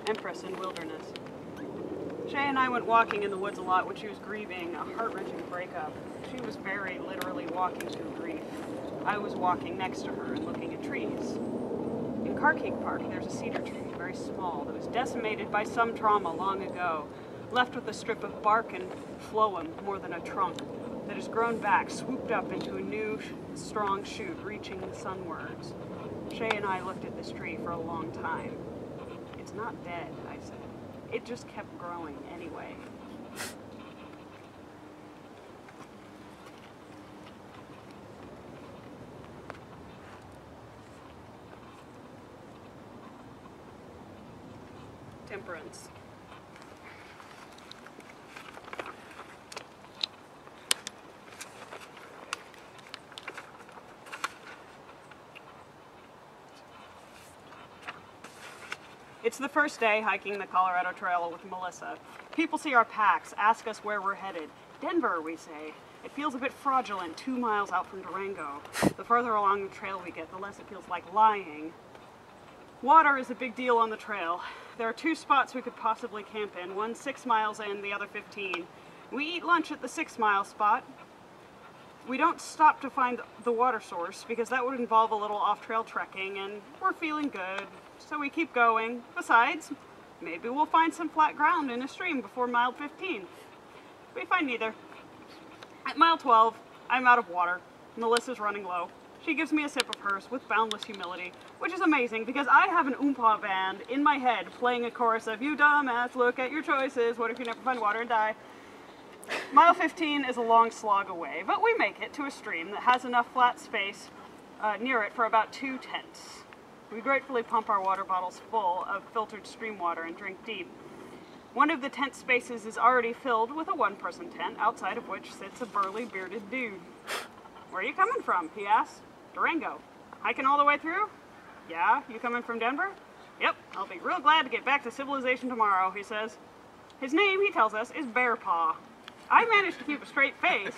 Empress in Wilderness. Shay and I went walking in the woods a lot when she was grieving a heart-wrenching breakup. She was very literally walking through grief. I was walking next to her and looking at trees. In Carkeek Park, there's a cedar tree, very small, that was decimated by some trauma long ago, left with a strip of bark and phloem more than a trunk, that has grown back, swooped up into a new, strong shoot, reaching sunwards. Shay and I looked at this tree for a long time. It's not dead, I said. It just kept growing anyway. Temperance. It's the first day hiking the Colorado Trail with Melissa. People see our packs, ask us where we're headed. Denver, we say. It feels a bit fraudulent 2 miles out from Durango. The further along the trail we get, the less it feels like lying. Water is a big deal on the trail. There are 2 spots we could possibly camp in, one 6 miles in, the other 15. We eat lunch at the 6-mile spot. We don't stop to find the water source because that would involve a little off-trail trekking, and we're feeling good, so we keep going. Besides, maybe we'll find some flat ground in a stream before mile 15. We find neither. At mile 12, I'm out of water. Melissa's running low. She gives me a sip of hers with boundless humility, which is amazing because I have an oompa band in my head playing a chorus of "You dumbass, look at your choices, what if you never find water and die?" Mile 15 is a long slog away, but we make it to a stream that has enough flat space near it for about 2 tents. We gratefully pump our water bottles full of filtered stream water and drink deep. One of the tent spaces is already filled with a 1-person tent, outside of which sits a burly, bearded dude. "Where are you coming from?" he asks. "Durango." "Hiking all the way through?" "Yeah, you coming from Denver?" "Yep, I'll be real glad to get back to civilization tomorrow," he says. His name, he tells us, is Bear Paw. I managed to keep a straight face.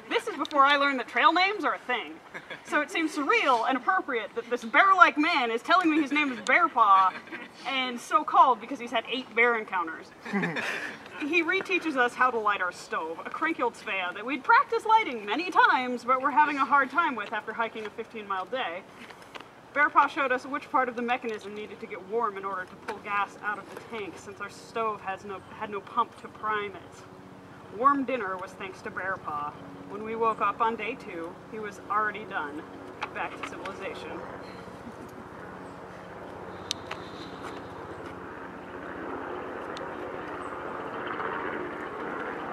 This is before I learned that trail names are a thing. So it seems surreal and appropriate that this bear-like man is telling me his name is Bear Paw, and so called because he's had 8 bear encounters. He reteaches us how to light our stove, a cranky old Svea that we'd practiced lighting many times, but we're having a hard time with after hiking a 15-mile day. Bear Paw showed us which part of the mechanism needed to get warm in order to pull gas out of the tank, since our stove had no pump to prime it. Warm dinner was thanks to Bear Paw. When we woke up on day 2, he was already done. Back to civilization.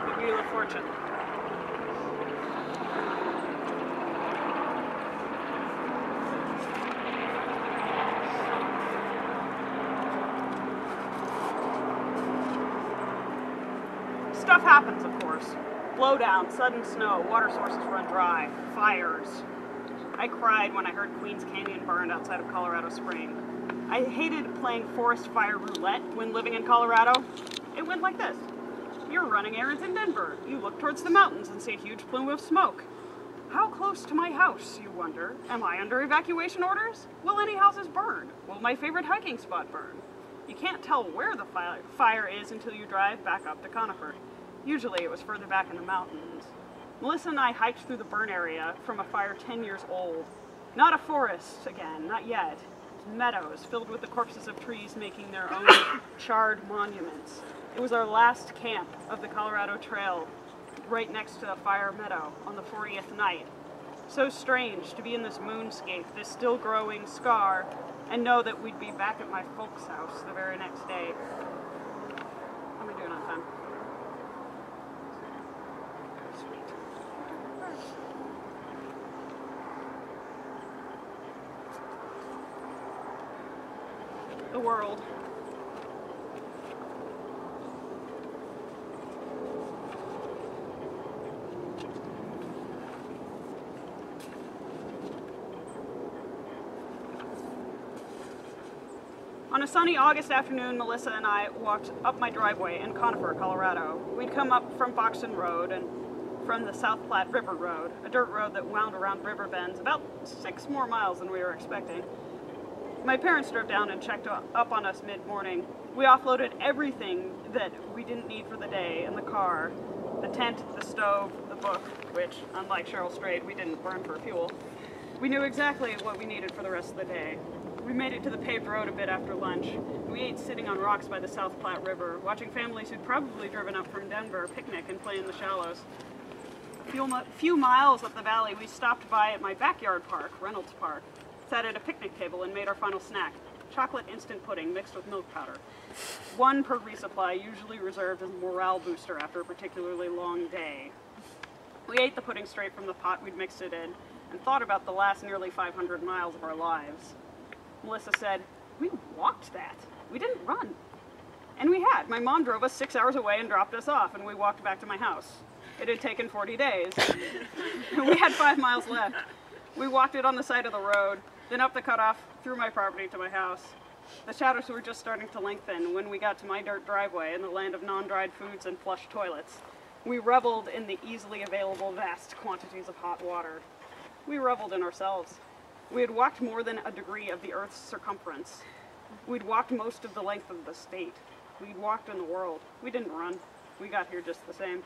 The Wheel of Fortune. Stuff happens, of course. Blowdown, sudden snow, water sources run dry, fires. I cried when I heard Queens Canyon burned outside of Colorado Springs. I hated playing forest fire roulette when living in Colorado. It went like this. You're running errands in Denver. You look towards the mountains and see a huge plume of smoke. How close to my house, you wonder? Am I under evacuation orders? Will any houses burn? Will my favorite hiking spot burn? You can't tell where the fire is until you drive back up to Conifer. Usually it was further back in the mountains. Melissa and I hiked through the burn area from a fire 10 years old. Not a forest again, not yet. Meadows filled with the corpses of trees making their own charred monuments. It was our last camp of the Colorado Trail, right next to the fire meadow on the 40th night. So strange to be in this moonscape, this still growing scar, and know that we'd be back at my folks' house the very next day. How am I doing on time? The world. On a sunny August afternoon, Melissa and I walked up my driveway in Conifer, Colorado. We'd come up from Boxton Road and from the South Platte River Road, a dirt road that wound around river bends about 6 more miles than we were expecting. My parents drove down and checked up on us mid-morning. We offloaded everything that we didn't need for the day in the car. The tent, the stove, the book, which, unlike Cheryl Strait, we didn't burn for fuel. We knew exactly what we needed for the rest of the day. We made it to the paved road a bit after lunch. We ate sitting on rocks by the South Platte River, watching families who'd probably driven up from Denver picnic and play in the shallows. A few miles up the valley, we stopped by at my backyard park, Reynolds Park, sat at a picnic table and made our final snack, chocolate instant pudding mixed with milk powder. One per resupply, usually reserved as a morale booster after a particularly long day. We ate the pudding straight from the pot we'd mixed it in and thought about the last nearly 500 miles of our lives. Melissa said, "We walked that. We didn't run." And we had. My mom drove us 6 hours away and dropped us off, and we walked back to my house. It had taken 40 days. We had 5 miles left. We walked it on the side of the road, then up the cutoff, through my property to my house. The shadows were just starting to lengthen when we got to my dirt driveway in the land of non-dried foods and flush toilets. We reveled in the easily available vast quantities of hot water. We reveled in ourselves. We had walked more than a degree of the Earth's circumference. We'd walked most of the length of the state. We'd walked in the world. We didn't run. We got here just the same.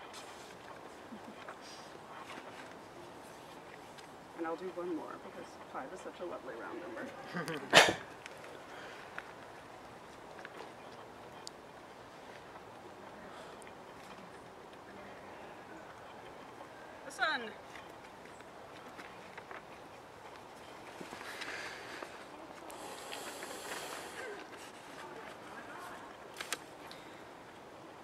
And I'll do one more because 5 is such a lovely round number. The sun.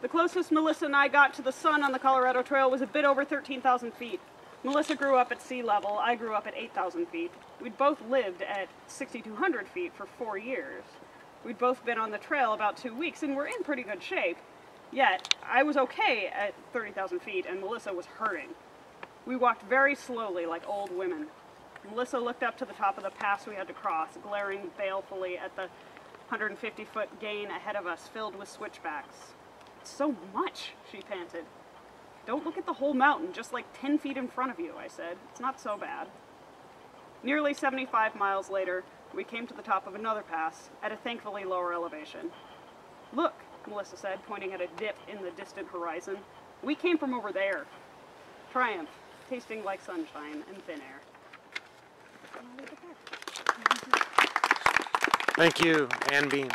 The closest Melissa and I got to the sun on the Colorado Trail was a bit over 13,000 feet. Melissa grew up at sea level, I grew up at 8,000 feet. We'd both lived at 6,200 feet for 4 years. We'd both been on the trail about 2 weeks and were in pretty good shape. Yet, I was okay at 30,000 feet and Melissa was hurting. We walked very slowly like old women. Melissa looked up to the top of the pass we had to cross, glaring balefully at the 150-foot gain ahead of us filled with switchbacks. "So much," she panted. "Don't look at the whole mountain, just like 10 feet in front of you," I said. "It's not so bad." Nearly 75 miles later, we came to the top of another pass at a thankfully lower elevation. "Look," Melissa said, pointing at a dip in the distant horizon. "We came from over there." Triumph, tasting like sunshine and thin air. Thank you, Ann Bean.